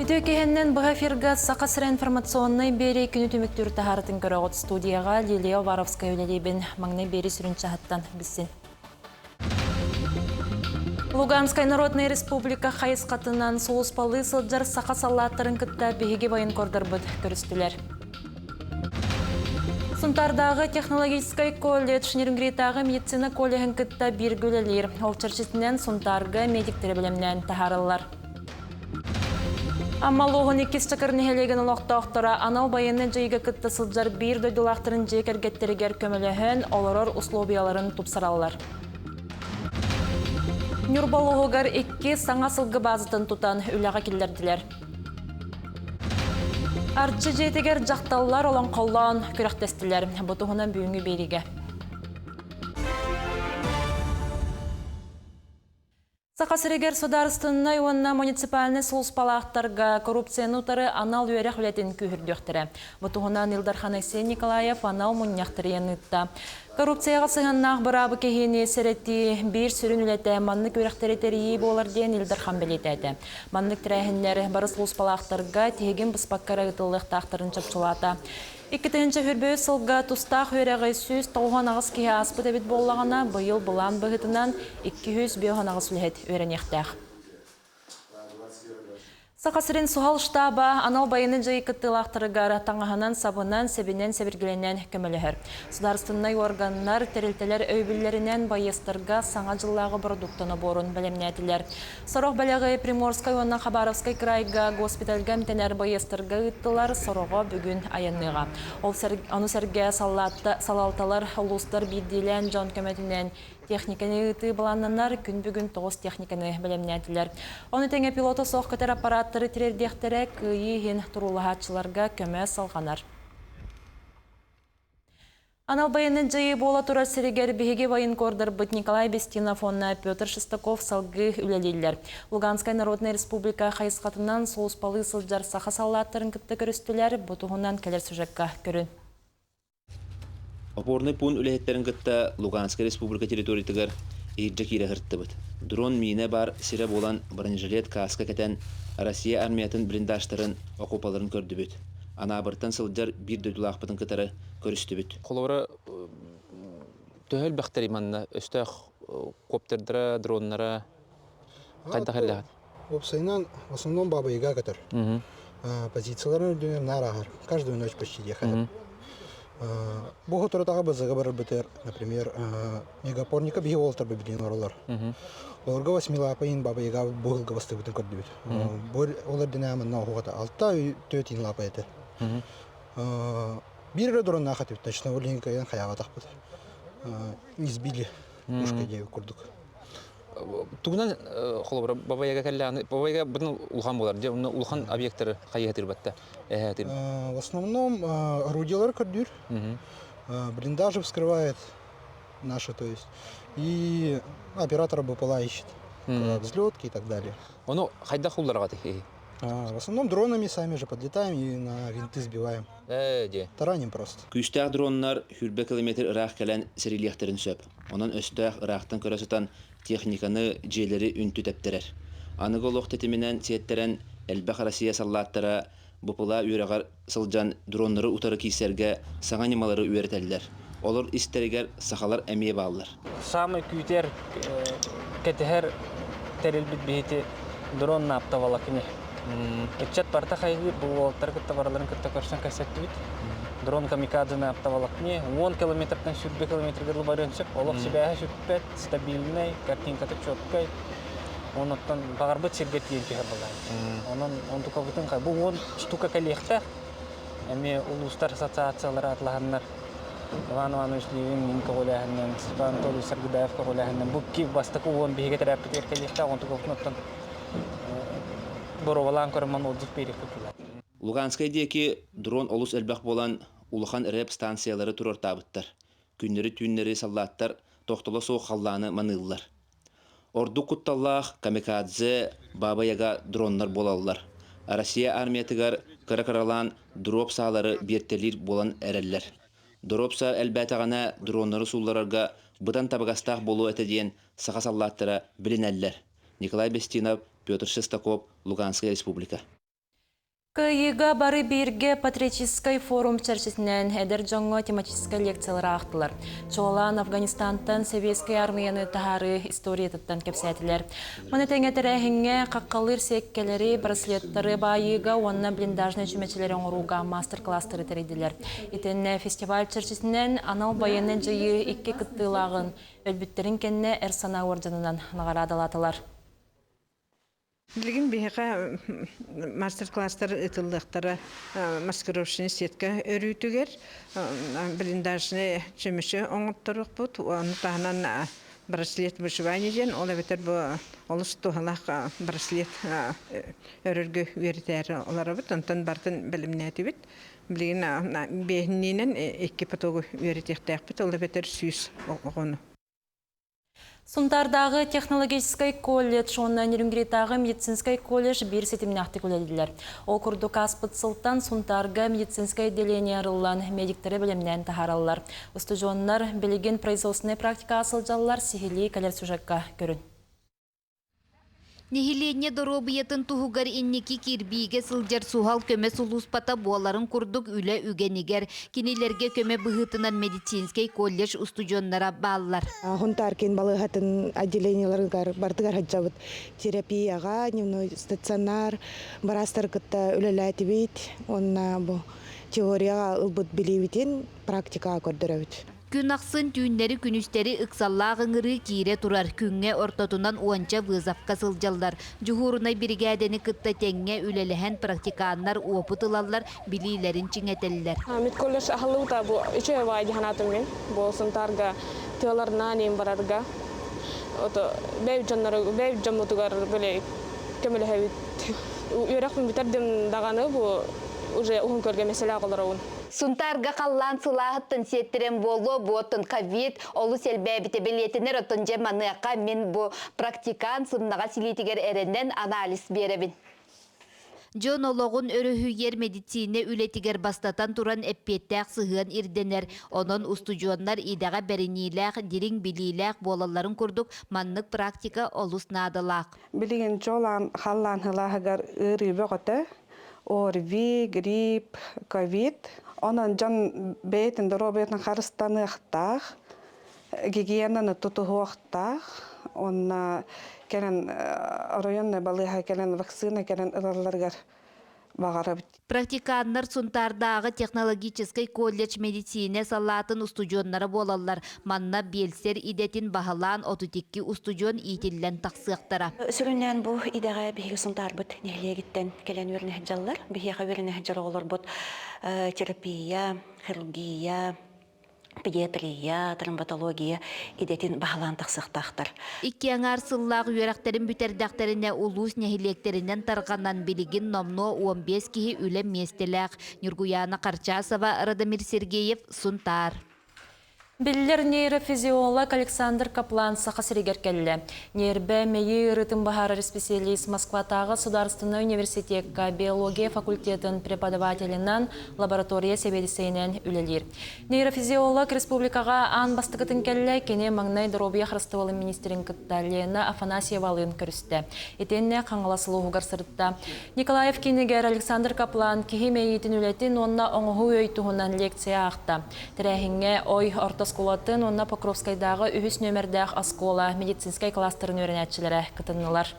Үтөкеһеннен бұға фирга сақасыра информационный бері күні түміктүр тахарытын көріғыт студияға Лилия Варовская өлелейбін маңны бері сүрінші аттан білсін. Луганская Народная Республика қайыз қатынан соғыспалы сылджар сақасаллаттарын күтті бейге байын кордар бұд көрістілер. Сунтардағы технологический колледж Нернгритағы медицина колледжін күтті бір көлелер. Ол чарчысынан Сунтарға медиктері білімнен тахарылар. Амма лоғын екес чакырны хелеген олақтақтыра анау байыны жайға күтті сылджар бір дөйділақтырын жекергеттерігер көміліхін оларыр условияларын тупсаралар. Нюрбалығығар екке саңа сылғы базытын тұтан үліға келдерділер. Арчы жетегер жақталылар олон қаллан көріқтестілер. Бұтығынан бүйінгі береге. Сақасырегер сударыстынна уанна муниципальный соғыспалақтарға коррупцияны ұтары анал үйерек үлетін күйірдіқтірі. Бұтығынан Илдархан Айсен Николаев анал мұнияқтырыен ұтта. Коррупцияға сығаннақ бұрабы кехені сәретті бір сүрін үлеті маннық өріқтері болар ден Илдархан білетеді. Маннық тірәхінлер бары соғыспалақтарға тегін бұспаққары ұтылық тақтырын чапчылата. Иккетінші хүрбөй сылға тұстақ өрәғай сөз тауған ағыз кеге аспыт әбет болағына бұйыл бұлан бұғытынан 200 бейған ағыз үлет өрәнектәқ. Сақасырын суғал штаба анал байыны жайы күттілақтырығар таңағынан сабынан себінен себіргіленен көмілігір. Сударыстыннай органнар тәрілтелер өйбілерінен байыстырға саңа жыллағы продуктыны борын бәлемнәтілер. Сороқ бәліғі Приморскай онна Хабаровскай крайға госпитальға мтенер байыстырға ұттылар сороға бүгін аянныға. Оны сәрге салалталар ұлыстар биддилен жон көметінен техниканы ұты баланнанар күн бүгін тоғыз техниканы бәлемнәтілер. Оны тәңе пилоты соқ көтер аппараттары тірердектері күйейін тұрулағатшыларға көмі салғанар. Анал байының жайы бола тұрар сірігер бейге байын кордар бұд Николай Бестинов, онна Петр Шестаков салғы үлелейлер. Луганская Народная Республика қайысқатынан соғыспалы сылджар сақа саллаттарын күтті көрістілер, бұтығынан кәлер сүжекка көрін. Опорный пун үләһеттерин кытта Луганская Республика территориятыгар иржа кире хыртты быт. Дрон мине бар сире болан бронежилет каска кетен Россия армиятын блиндаштарын окупаларын көрдү бүт. Ана быртан сылджар бир дөдүлак бытын кытары көрүстү бүт. Колора төһөл бактериманна өстөх коптердера дроннара кайда хәлләт. Опсайнан в основном баба Яга катар. Позицияларын өдүнөр нарагар. Каждую ночь почти ехали. Богу торатага базага бар бетер, например, мегапорника бие волтар бебидин оралар. Оларга восьмилапайын баба Яга богылга басты бүтүн көрдүбүт. Бор олар динамын нагыгата алта төтин лапа этер. Бир дрон нахатып точно оленькаян хаяга такпыт. Избили ушка дев курдук. Тугунан холобра баба Яга келләне, баба Яга бутын улхан булар, же улхан объекттары кайгатыр батта. В основном орудиялар көрдүр. Блиндажи вскрывает наши, то есть. И оператора БПЛА ищет. Взлетки и так далее. Оно хайда хулларга тихи. В основном дронами сами же подлетаем и на винты сбиваем. Тараним просто. Күстәк дроннар хүрбе километр ырак келен сирилияхтерин сөп. Онан өстәк ырактан көрөсөтан техниканы жээлери үнтү тептерер. Аныгы лохтетименен сиеттерен Элбах Россия саллаттара БПЛА үйрәгәр сылжан дроннары утары кисәргә саңа немалары үйрәтәләр. Олар истәргәр сахалар әмие баллар. Самый күтер кетер терелбит бейте дрон наптавалакыны. Этчат парта хайгы бу таргытта бараларын кытта көрсән кассеттит. Дрон камикадзе наптавалакыны 10 километрдан сүрбе километрге барынчып, олар себя сүрпет стабильный, картинкаты чёткай. Оннан багарбыт сергет кийинки булган. Он тука бутын кай. Бу 10 штука коллекта. Эми улустар ассоциациялары атлаганнар. Иван Иванович Левин, Минка Гуляханнан, Степан Анатольевич Саргидаев Гуляханнан. Бу кип бастыку 10 биге терапия коллекта, он тука бутын боровалан көрмөн отзыв берип кылат. Луганская деки дрон олус элбах болан улахан рэп станциялары турар табыттар. Күннери түннери саллаттар тоқтоло соқ халланы маныллар. Орду кутталлах камикадзе баба Яга дроннар болаллар. Россия армиятыгар каракаралан дроп саалары бертелир болан әреллер. Дропса әлбәтағана дроннары сулларга бұдан табагастақ болу әтеден сақа саллаттара білінәллер. Николай Бестинов, Петр Шестаков, Луганская Республика. Кыйыга бары бирге патриотический форум чарчысынан эдер жоңго тематический лекциялар ақтылар. Чоғалан Афганистантан советский армияны тахары историятыттан кепсәтілер. Мұны тәңетірәхінге қаққалыр секкелері, браслеттары байыга, онна блиндажны чүмәчелері оңыруға мастер-кластары тәрейділер. Итенне фестиваль чарчысынан анал байыны жайы 2 кыттылағын өлбіттерін кенне әрсана оржанынан нағарадалатылар. Билигин бихека мастер-класстар ытылдыктары маскировочный сетка өрүтүгер блиндажны чемеше оңоттурук бут аны таханан браслет вышивание ден ола бетер бу олус тухалак браслет өрөргө үйрөтөр олар бут онтон бартын билимнети бит билигин бехнинен 2 потогу үйрөтөктөк бит ола бетер сүйүс огону. Сунтардағы технологический колледж, оннан Нерюнгритағы медицинский колледж бір сетімнәқті көлелділер. Ол күрдік аспыт сылттан Сунтарға медицинский деление арылан медиктері білімнен тахаралылар. Устужонлар білеген производственный практика асылжалылар сихили кәлер сюжетка көрін. Нихиленне доробиятын туһугар инники кирбиге сылжар сухал көмө сулуспата буаларын курдук үле үгенигер кинилерге көмө быһытынан медицинский колледж устужоннара бааллар. Хунтаркин балыгатын отделенияларыгар бардыгар хаджабыт терапияга, дневной стационар, барастар кытта үлеләтибит, онна бу теорияга ылбыт билибитин практикага көрдөрөбүт. Күн ақсын түйінлері күністері ықсаллағыңыры кире турар күнге ортотунан уанча вызапқа сылжалдар. Жуғурунай бригадені кытта теңге үлеліген практиканлар опытылалар билилерін чиңетелілер. Медколледж ахылута бу үчө вайди ханатымен бу сынтарга тыаларына нем барарга. Ото бейв жаммутугар беле көмөлө хабит. Үйрөкмүн битердим даганы бу уже ухун көргө меселе кылырабын. Сунтарга қаллан сылағыттын сеттерен болу, бұоттын ковид, олу селбәбіте білетінер оттын жеманыяқа мен бұ практикан сымнаға силетігер әренден анализ беребін. Жон олоғын өріхүйер медицине үлетігер бастатан туран әппеттәк сығын ирденер. Онын устужонлар идаға бәрінейләқ, дирин білейләқ болаларын күрдік, маннық практика олус надылақ. Білген жолан қаллан хылағығар үрібі ғыты, орви, грип, ковид. Онан жан бейтін дұробетін қарыстаны ақтақ, гигиенаны тұтығы ақтақ, онна кәлін районны балыға кәлін вакцина кәлін ұраларғар бағарабыт. Практиканлар Сунтардағы технологический колледж медицине салатын устужонлары болалар. Манна белсер идетин бағалан 32 устужон итиллен тақсықтара. Сүрінен бұл идаға бігі Сунтар бұд нехлегіттен кәлен өріне жаллар. Бігі өріне жал олар бұд терапия, хирургия, педиатрия, травматология идетин бағалан тақсықтақтар. Икки аңар сыллағы үйерақтерін бүтердәқтеріне улус нехилектерінен тарғанан білігін номно 15 кихи үлем местеләқ. Нюргуяна Қарчасова, Радамир Сергеев, Сунтар. Биллер нейрофизиолог Александр Каплан сақасырегер келі. Нейрбе мейі рытым бағары специалист Москватағы Сударственный университетка биология факультетін преподавателінен лаборатория себедісейнен үлелер. Нейрофизиолог республикаға ан бастықытын келі кене маңнай дробия қырыстывалы министерін кітті Лена Афанасьевалын көрісті. Етенне қаңыласылы ғығар сырытта. Николаев кенегер Александр Каплан кеге мейетін үлетін онна оңығы өйтуғынан лекция ақта. Тірәхінге ой орта сколатын, онна Покровскайдағы үхіс нөмірдәқ аскола медицинскай кластерын өрінәтчілері кытынылар.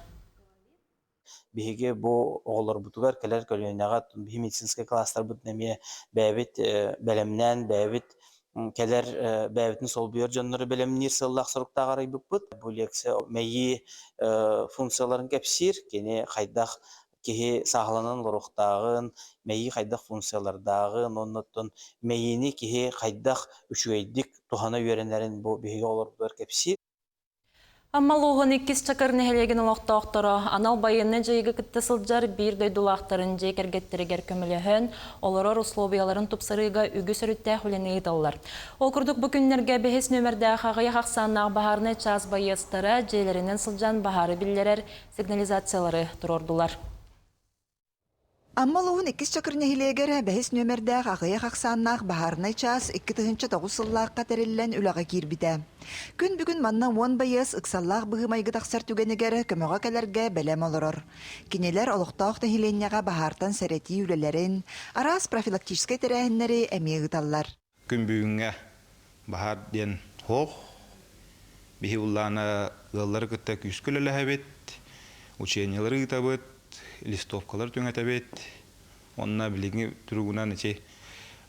Биһиге бу оғылар бұтығар кәлер көлінеға бі медицинскай кластар бұтнеме бәбіт бәлемнен, бәбіт кәлер бәбітін сол бүйір жонлары бәлемнер сыллақ сұрықтағары бұт. Бұл лекция мәйі функцияларын кәпсір, кене қайдақ кеге сағыланын лұрықтағын, мәйі қайдақ функциялардағын, оннаттың мәйіні кеге қайдақ үшуейдік тұхана үйеренлерін бұл бейге олар бұлар кәпсі. Аммалуғын 2 чакыр нәхелеген олақты оқтыры, анал байыны жайғы күтті сылджар бір дөйдулақтарын жекергеттерігер көміліғін, оларыр условияларын тұпсырыға үгі сөрітті әхулені еталылар. Ол күрдік бүкінлерге бәхес нөмірді қағыя қақсаннақ бағарыны час байыстыры, жейлерінен сылджан бағары білдерер сигнализациялары тұрордылар. Аммалуын 2 чакыр нехилегер бәхис нөмердәг ағыя қақсаннақ бахарнай час 2-9 сыллаққа тәрелілен үліға кирбіді. Күн бүгін манна 10 байыз ықсаллақ бұғымайғы тақсар түгенігер көміға кәлерге бәлем олырыр. Кенелер олықтақ нехиленняға бахартан сәрети үлелерін, арас профилактическай тәрәхіннері әмеғі таллар. Күн бүгінге бахар ден хоқ, бихи ұлланы ғыллары күтті күскілі әбет, учениялары ғытабыт, листовкалар түңәтәбет, онна біліңі түргінен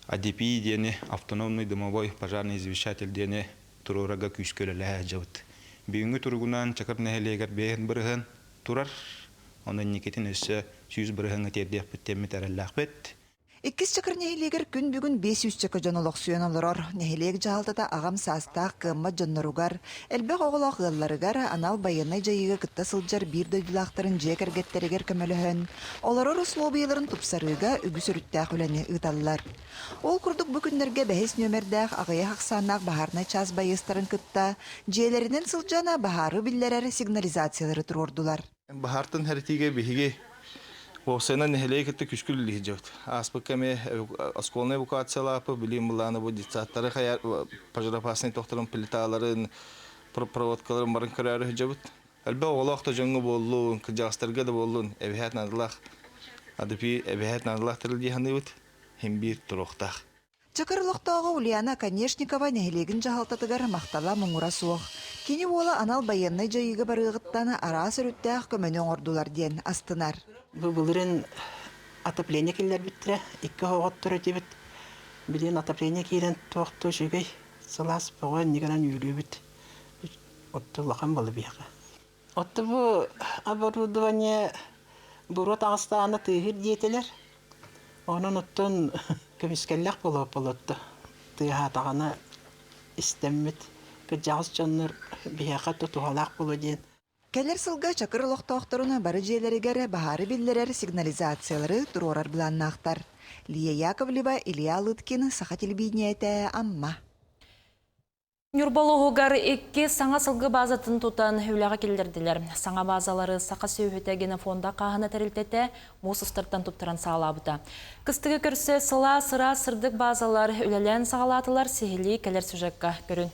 АДП дені, автономный дымовой пожарный извещатель дені тұрырага күскөлі жауыт. Бүгінгі түргінен чакыр нәхелегер бейін бірігін тұрар, онын некетін өсі 100 бірігін өтердек біттемі тәрәлләқ бет. 2 чакыр нехилегер күн бүгін 500 чакы жонолық сүйен олырыр. Нехилег жағалтата ағам састақ кымма жонноругар, әлбәқ оғылақ ғылларыгар анал байынай жайыға кытта сылжар бір дөйділақтарын жекергеттерегер көмөліхін. Оларыр условияларын тупсарыға үгіс өріттәқ үләне ұталылар. Ол күрдік бүкіндерге бәхес нөмердәқ ағыя қақсанақ бахарнай час байыстарын кытта, жиелерінен сылжана бахары биллерер сигнализациялары тұрордулар. Бахартын әртіге бігіге Осena нехилей кітті күшкіл лихи жауд. Аспық кәме осколный эвакуациялапы, білейм бұланы бұл детсаттары қаяр, пожарапасының тоқтырын плиталарын, проводкаларын барын көрәрі жауд. Әлбә оғылақта жоңғы болуын, кіжағыстарға да болуын, әбіхәт надылақ, адыпи әбіхәт надылақ тірілді ханы бұд, хем бір тұруқтақ. Чакырлықтағы Ульяна Конешникова нехилегін жағалтатығар мақтала мұңыра суық. Кені ола анал байыннай жайыға барығыттаны арас өріттәқ көмөнің ордулар ден астынар. Бұлырын отопление келер біттірі, 2 хоғат тұры дебіт. Білен отопление кейлен тоқты жүгей, салас бұға негеран үйрі біт. Отты лақан балы бияға. Отты бұл оборудование бұрот ағыстағаны тығыр дейтелер. Оның оттын көміскелләқ болотты. Тыға тағаны істеммет. Кыджағыз жонлар бияға тұтуғалақ болу ден. Келер сылға чакыр лоқтоқтырына бары жиелерігер бахары биллерер сигнализациялары тұрорар біланнақтар. Лия Яковлева, Илья Лыткин, Саха телевидениеті, Амма. Нюрбалуғығар 2 саңа сылғы базатын тұтан үліға келдерділер. Саңа базалары сақа сөйхетегені фонда қағына тәрілтеті мұсыстыртан тұптыран сағалабыда. Кыстығы көрсе сыла, сыра, сырдық базалар үлелен сағалатылар сехили келер сүжекка көрін.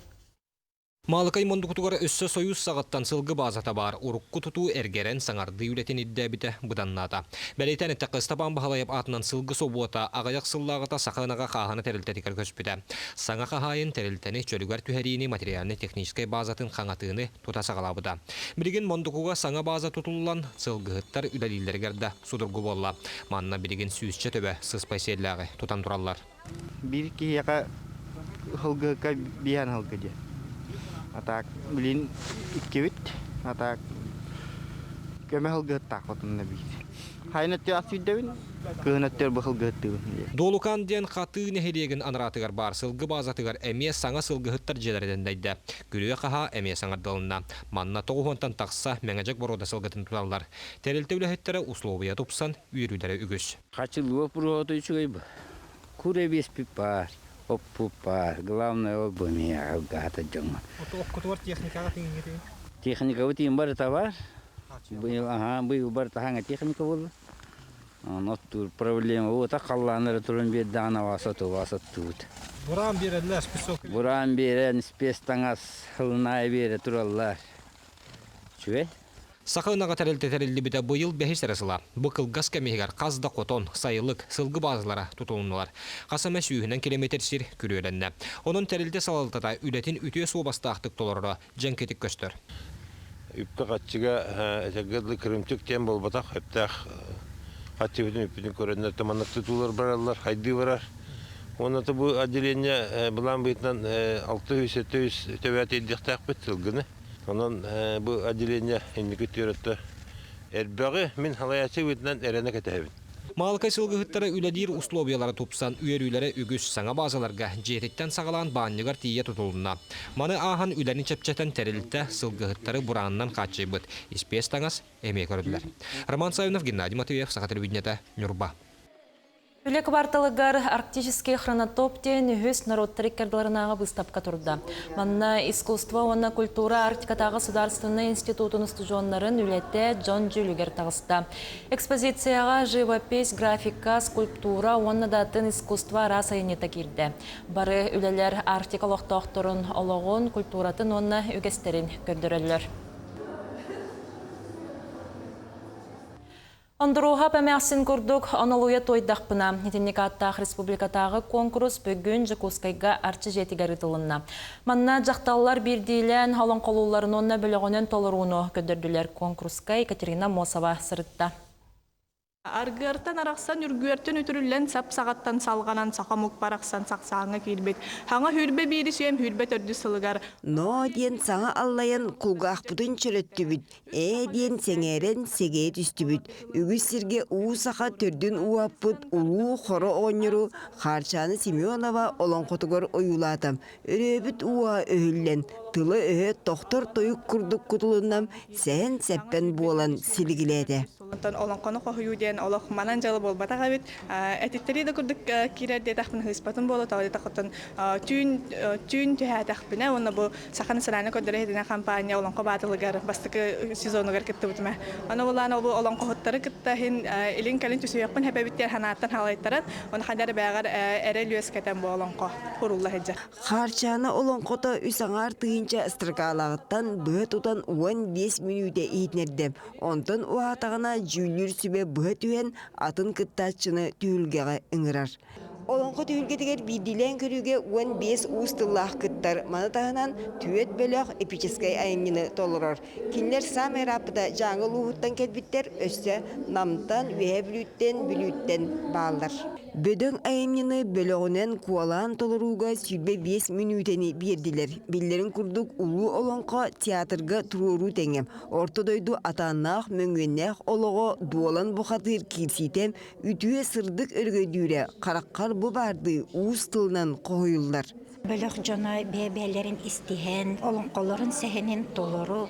Малыкай мондукутугар өссө союз сағаттан сылғы базата бар, урукку туту әргерен саңарды үлетін иддәбіті бұданната. Бәлейтән әтті қыстапан бағалайып атынан сылғы собуата ағаяқ сыллағыта сақанаға қағаны тәрілтәтікер көспіді. Саңа қағайын тәрілтәні чөлігер түхәрейіне материалны техническай базатын қаңатыны тута сағалабыда. Бірген мондукуға саңа база тұтылылан сылғыттар үләлілергерді судырғы болла. Манна бірген сүйісче төбі сыспай селлағы тұтан тұралар. Бір кейеға хылғыға биян хылғы Атак билин иккевит, атак көмәл гыттак отынна бит. Хайнатты асүйдәвин, көнәттер бахыл гытты. Долукан ден хаты нехелеген анратыгар бар сылгы базатыгар әме саңа сылгыттар желерден дайда. Күрүе каха әме саңардылына. Манна тоғуантан тақса мәңәжек борода сылгытын туталар. Тәрелте үләһеттәре условия тупсан үйрүләре үгүс. Хачылы проты чыгып. Куре бес пипар. Оппупар, главное обумия алгата джонга. Опкутуар техникаға теңгере. Техника өтейін бар товар. Был бар таханга техника болды. Ноттур проблема. Вот ақалланыр тұрын бер дана васату. Буран береділер спесок. Буран берен спес таңас хылнай бере тұраллар. Чуе? Сақынаға тәрілді біті бұйыл бәхес әрісіла. Бұқыл газ кәмегер қазда қотон, сайылық, сылғы базылара тұтылынылар. Қасама сүйінен километр сир күрелінді. Оның тәрілді салалтата үлетін үтіе суыбастақтық толыры жәнкетік көстір. Үпті қатшыға әтәгірлі кірімтік тем болбатақ, әптәқ қатшығытын үппетін көрінді таманлықты тулар баралар, қайды барар. Онаты бұл отделение бұлан бұйтынан 600-700 төбәт елдіқтақ бет сылғыны. Онан бұл отделение ендікі түрітті әрбәғі мен халаясы өтінен әрәні кәтәбін. Малкай сылгыттары үләдир условиялары тупсан үйерүләре үгүс саңа базаларга жететтен сағалан бааннығар тие тұтылына. Маны ахан үләні чәпчәтен тәрілтті сылгыттары бұранынан қачайбыт. Испес таңас әмей көрділер. Роман Савинов, Геннадий Матвеев, Саха телевидениеті, Нюрба. Үлі кварталыгар арктический хронотоптен үхіс народтары керділерінағы выставка тұрды. Манна искусство, онна культура Арктикатағы Сударственный институтын студионларын үлетте Джон Джулигер тағысты. Экспозицияға живопись, графика, скульптура, онна датын искусство расайынета кирді. Бары үлелер Арктикалық тоқтырын олығын, культуратын онна үгестерін көрдірілер. Ондыруға пәмәқсін күрдік аналуя тойдақпына. Нетенникаттақ республикатағы конкурс бүгін Жакускайға арчы жетігер ұтылынна. Манна жақталылар бірдейлен алын қолуларын онна бөліғінен толыруыны көдірділер. Конкурсқа Екатерина Мосова сырытта. Аргыртан арақсан үргүертін үтірілен сап сағаттан салғанан сақамук барақсан сақсаңа келбет. Хаңа хүрбе бейді сүйем хүрбе төрді сылығар. Но ден саңа аллайын құлғақ бұдын чөрөтті бүд. Ден сеңерен сегет үсті бүд. Үгісірге уысақа түрдін уап бұд. Улу қоры оңыру Харчаны Семенова олон қотығыр ойулатам. Өрөбіт уа өйілен. Тылы өйі тоқтыр тойық күрдік құтылыннам сән сәппен болан сілгіледі. Олон қоны қойуден олық манан жалы бол батаға бет. Әтеттері де күрдік керерде тақпын ғыспатын болы, тауды тақытын түйін түйә тақпына. Оны бұл сақаны сыраны көдірі едіне компания олон қобатылығар, бастықы сезонығар кетті бұтыма. Оны олан олон қоғыттары кетті, елін кәлін түсі еқпін әпәбіттер ханаттан халайттарат. Оны қадары бәғар әрел өз кәтен бұл олон қо, құрулла хеджа. Харчаны олон қота үсаңар тыйынша ыстырғалағыттан бұғыт ұтан 15 минуте ейтнердем. Онтын уатағына жүлір сүбе бұғыт үйен атын кыттачыны түйілгеға үңірар. Олонқы түйілгетігер бейділен көріге 15 ұстыллақ кыттар манытағынан түйет бөліқ эпическай айынғыны толырар. Кинлер сам әрапыда жаңыл ұғыттан кәдбіттер өсі намтан ве бүліттен бағылар. Бөдің айынғыны бөліғінен куалан толыруға сүрбе 5 минутені берділер. Биллерін күрдік ұлы олонқы театрға тұруру тәңем. Ортодойду атаннақ мөңгеннәқ олығы дуалан бұқатыр кирситем үтіе сырдық өргөдүйре қараққар bu bardı uğuz tılından koyullar. Bölük jona bebelerin istihen, olonqolların sehinin doloru,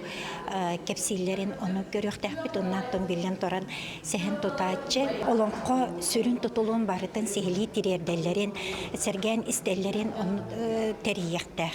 kepsillerin onu görüyoruz bit ondan ton bilen toran sehen tutaçı. Olonqo sürün tutulun barıtan sehili tirerdellerin, sergen istellerin onu teriyekte.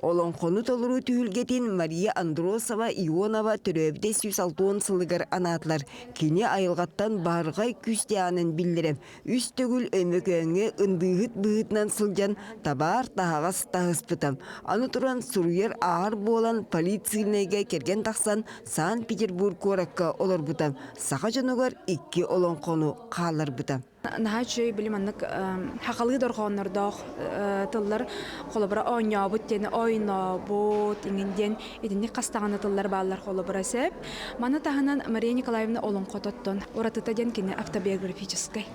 Olonqonu toluru tühülgetin Maria Androsova Ionova töröbde 106 sılıgar anatlar. Kini ayılgattan bargay küsteyanın bildirem. Üst tögül ömököңe ındığıt bığıtnan sılcan tabar tahağas tahıspıtam. Anı turan suruyar ağır boğulan politsiyinege kergen taqsan Sankt Peterburg korakka olur butam. Sağa canıgar 2 olonqonu қалар butam. Нахачы билиманнык хакалы доргоннордох тыллар холобра ойнобут тени ойнобут иңинден идинник кастаганы тыллар баалар холобра сеп мана таханан Мария Николаевна олонкототтон оратыта ден кини автобиографической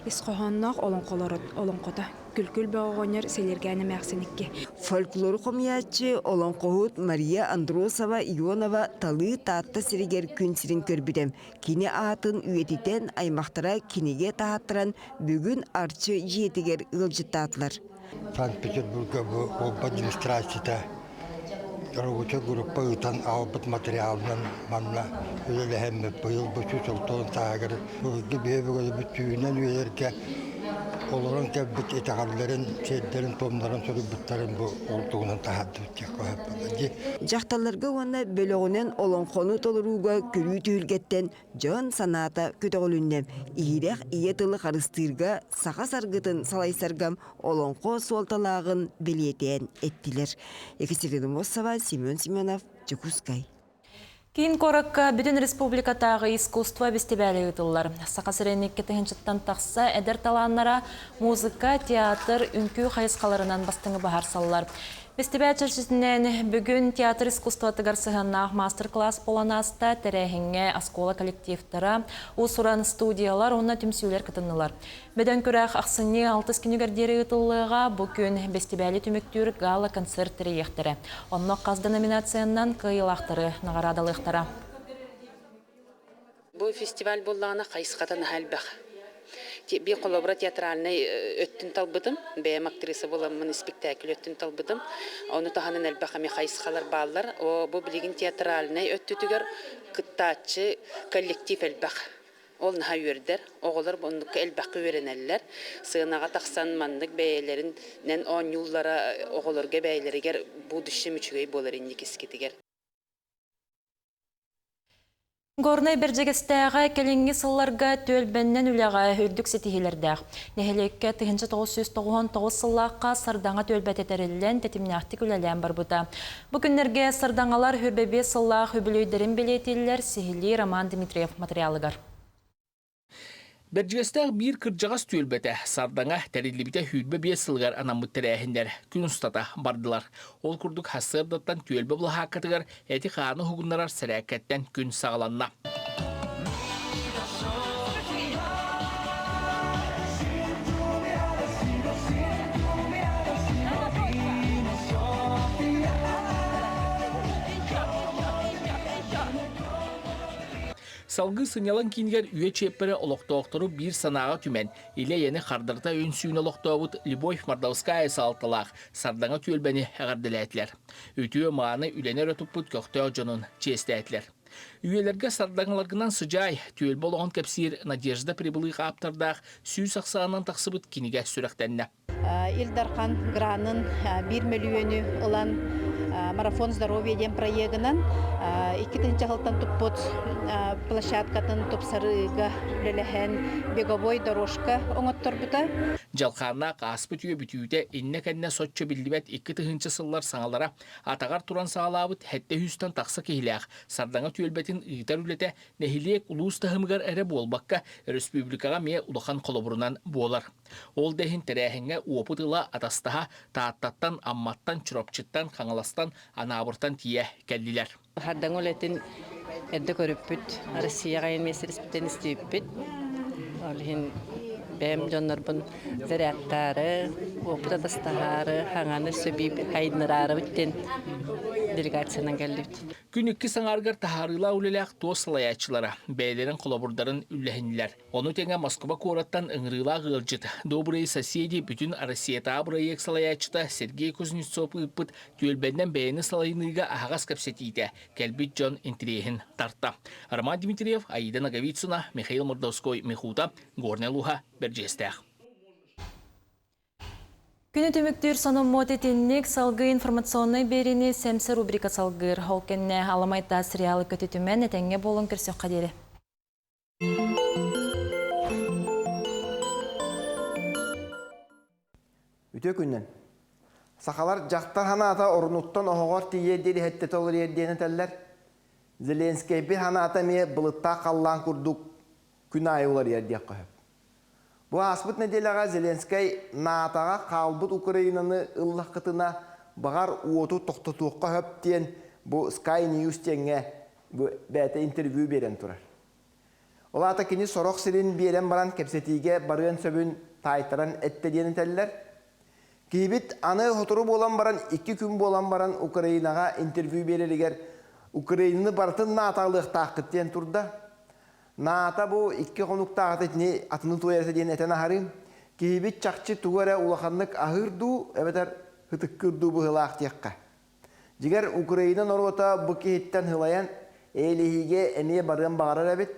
исхохоннох олонкото күлкүл бөгөнер селергәне мәхсеникке Folklor komiyatçı olonqohut Maria Androsova Ionova talı tatlı sirger künsirин körbüdem. Kini atın üyetiten aymaqtara kinige tahattıran bugün arçı jetiger ılcıtatlar. Sankt Peterburg'a bu administrasiyada Rogocha grupa utan avbat materialından manla öyle hem bu yıl bu sultan tağır bu gibi bütün üyelerke Олорон кәббит этағалларын, сейддерін, томларын, сөрүбіттарын бұл олтуғынан тағадды өтек. Жақталарға оны бөліғінен олонқону толыруға көрі түйілгеттен жон саната көтіғіліннем. Иірек иетілі қарыстырға саға сарғытын салайсарғам олонқо солталағын білетен еттілер. Екатерина Мосова, Семен Семенов, Жакускай. Кейін коракка бүтін республикатағы искусство фестивалі ұтылар. Сақасыренік кетігіншіттен тақса әдір таланнара музыка, театр, үнкі қайысқаларынан бастыңы бағар салылар. Фестиваль чәршісінен бүгін театр искусство тығарсығаннақ мастер-класс боланаста тәрәхіңе аскола коллективтара, ұсыран студиялар, онна түмсеулер кітінілар. Бәден көрәқ ақсыне 6 күнігердері ұтылыға бүгін фестивалі түміктүр гала концерттері ектірі. Онна қазды номинацияннан кыйлақтары нағарадалықтара. Бұл фестиваль болағына қайысқатан әлбәқ. Bir kolabora teatralnay öttün talbıdım. Bəyəm aktrisi bolamın spektakl öttün talbıdım. Onu tahanın elbaqami xayısqalar bağlar. O bu biligin teatralnay öttütügər kıttaçı kollektiv elbaq. Ол наһа үрдер, оғылар бұндыққа әлбәқі өренәлілер. Сығынаға тақсан мандық бәйелерінен 10 юллара оғылырға бәйелерігер бұл дүші мүчігей болар инді кескетігер. Горнай бержегестәгә келинги сылларга төлбәннән үләгә үрдүк сетихиләрдә. Нәһәлеккә 1999 сыллакка сардаңа төлбәт этерелгән тетимнәхти күләлән бар бута. Бу көннәргә сардаңалар хүрбәбе сыллак хүбүлөйдәрен билетилләр Сихили Роман Дмитриев материалыгар. Бәржігістәғ бір кіржағас төлбәті сардаңа тәрелібіте хүлбі бе сылғар анамыт тәрәхіндер күн ұстата бардылар. Ол күрдік хасырдаттан төлбі бұл хаққатығар әті қаны хугынларар сәрәкәттен күн сағаланна. Салгы сынялан кингер үйе чеппері олықтоқтыру бір санаға түмен. Иле ені қардырта өнсүйін олықтоғыт Любовь Мордовская салтылақ сардаңа төлбәні әғарділәтілер. Өтіе мағаны үленер өтіппіт көқтеу жонын честәтілер. Үйелерге сардаңаларғынан сыжай төлбі олығын кәпсир Надежда прибылы қаптардақ сүй сақсағынан тақсыбыт кенеге сүрәқтәніне. Илдархан Гранын 1 миллионы ұлан марафон здоровья ден проегынан 2-нче хылтан туппот площадкатын топсарыга үлеләһән беговой дорожка оңотторбута. Жалқарна қаспы түйе бүтүйте инне кәнне сотчо билдибет 2-нче сыллар саңалара атағар туран сағалабыт хәтте хүстан тақсы кейләқ. Сардаңа түйелбетін ұйтар үлете нәхилек улуыс тахымығар әрі болбаққа республикаға ме улахан қолыбырынан болар. Ол дәхін тәрәхіңе уопытыла атастаға тааттаттан, амматтан, чүропчыттан, қаңаластан, анабыртан тие кәлділер. Хардан олетін әдді көріппіт, Россияға енмесір іспіттен істейіппіт. Олығын бәм жонларбын зәрәттары, опыт атастағары, хаңаны сөбейіп, қайдынырары біттен делегациядан кәлдіпт. Күн 2 саңарғар тахарыла үлеләқ тоз салаячылары, бәйлерін қолабырдарын үлләхінлер. Оны тәңі Москва кораттан ыңрыла ғылжыт. Добрые соседи бүтін Россията абырайек салаячыта Сергей Кузнецов ұппыт түйелбәннен бәйіні салайыныға ағас кәпсетейді. Кәлбет Джон Интрехин тарта. Роман Дмитриев, Аида Наговицына, Михаил Мордовской, Мехута, Горная Луха, Берджестях. Күні түміктер соның мотетіннік салғы информационный беріні сәмсі рубрика салғыр. Ол кәнне аламайта сериалы көтетімен әтәңе болын кірсек қадері. Үте күннен. Сақалар жақтар хана ата орнуттан оғығар тие дері хәттеті олар ердені тәлілер. Зеленскай бір хана ата ме бұлытта қаллан күрдік күн айы олар ердек қойып. Бұл аспыт неделаға Зеленскай наатаға қалбыт Украинаны ұллақ қытына бағар уоту тоқтатуыққа хөптен бұл Sky News теңе бәті интервью берен тұрар. Ол ата кені сорық сирин берен баран кепсетиге барыын сөбін тайтаран әттедені тәлілер. Кейбіт аны ғотыру болан баран 2 күн болан баран Украинаға интервью берелігер Украинаны бартын наатағылық тақыттен тұрда. Наата бұл 2 қонуқтағыт етіне атыны туайрасы дейін әтен ағарым. Кейбет чақчы туғара улақанлық ағырду, әбетер хытыққырду бұл ғылақ текқа. Жігер Украина норғыта бұл кейттен ғылаян әйліхіге әме барған бағарар әбет.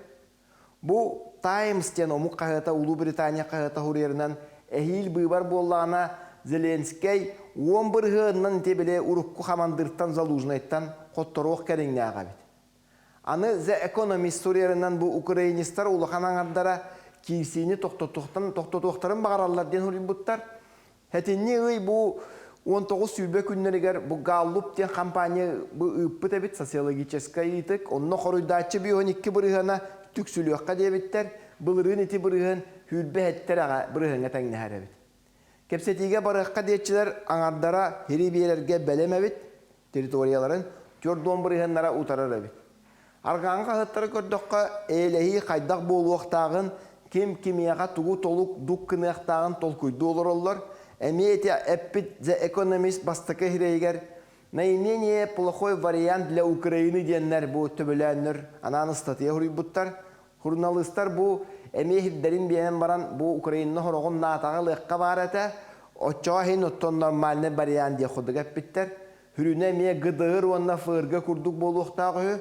Бұл Times тен омық қағыта Улу Британия қағыта хұрерінен әхил бұйбар боллағына Зеленскай 11 ғыннан тебеле ұрыққы қамандырттан залужнайттан қотторуық кәріңне ағабет. Аны The Economist сурерінен бұл украинистар улахан аңардара кейсейні тоқтатуқтарын бағаралар ден хұрын бұттар. Хәтінне ұй бұл 19 сүйбе күннерігер бұл Галлуп ден компания бұл үппіт әбет социологическай етік. Онны қорыйдатшы бүй 12 бұрығына түксілуаққа дебеттер. Бұлырын еті бұрығын хүлбе әттер аға бұрығына тәңіне әр әбет. Кепсетиге барыққа дейшілер аңардара херебиелерге бәлем әбет территорияларын көрдуан бұрығынлара ұтарар әбет. Арғанға ғыттары көрдіққа әйләхи қайдақ болуақтағын, кем-кемияға тұғу толық дуқ кынықтағын толкүйді олар олар. Әмейте әппіт The Economist бастықы хирейгер. Наименее плохой вариант для Украины деннер бұл төбіләнір. Ананы статья хұрый бұттар. Журналистар бұл әмейхіддерін бейнен баран бұл Украинны хорығын наатаға лыққа бар әті. Отчаға хейін оттон нормальны вариант де құдық әппіттер. Хүріне ме ғыдығыр онна фырға күрдік болуқтағы.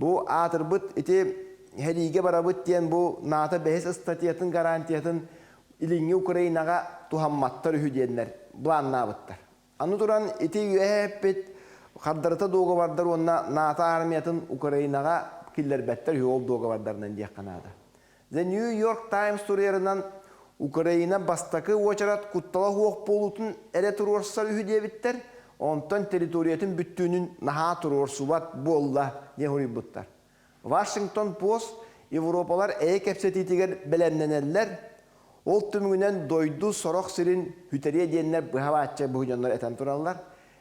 Бұл атырбыт ете herige barabıt diyen bu nata behes statiyatın garantiyatın ilingi Ukraynaga tuhammattar ühü diyenler bulannabıttar. Anu duran iti üye hepet kardarıta doğu vardar onna nata armiyatın Ukraynaga killer better ühü ol doğu vardarından diye kanada. The New York Times turuyarından Ukrayna bastakı uçarat kuttala huok polutun ere turursal ühü diye bitter. Ondan teritoriyatın büttüğünün naha turursuvat bolla diye huributtar. Washington Post Avrupalar kepsetitiger belenneneller. Ol tümünden doydu sorok sirin hüteriye diyenler bu hava açacak bu hücanlar eten turallar.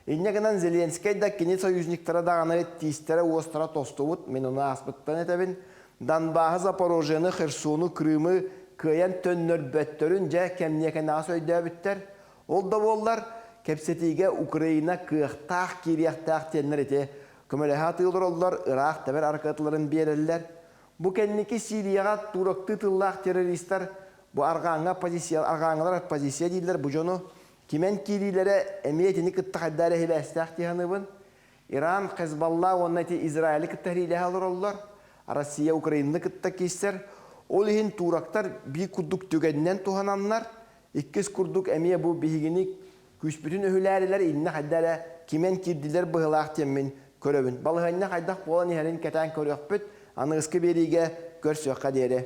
İnne kanan Zelenskay da kini soyuzniktara dağına tistere uostara tostovut men onu asbıttan etebin. Donbahı, Zaporojya'nı, Kherson'u, Kırım'ı kıyan tönler böttörünce kemniyeke nasıl öydüğü bitter. Ol da bollar kepsetige Ukrayna kıhtağ kiriyahtağı tenler ete. Kömeleha atılır oldular, Irak teber arkatıların biyelerler. Bu kendiki Siriyaga turaklı tıllak teröristler bu argağanlar pozisiya değiller bu jonu. Kimen kirilere emniyetini kıttı haddare hele estağ diyanıbın. İran, Hezbollah, onnati İsrail'i kıttı hile alır oldular. Rusya, Ukrayna'nı kıttı keser. Olihin turaklar bir kurduk tügeninden tuhananlar. İkiz kurduk emiye bu bihigini küspütün öhüleriler inne haddare kimen kirdiler bıhılaq temmin köröbün. Balıhanna haydak bolan iherin keten körökpüt. Anı ıskı berige görsökka dere.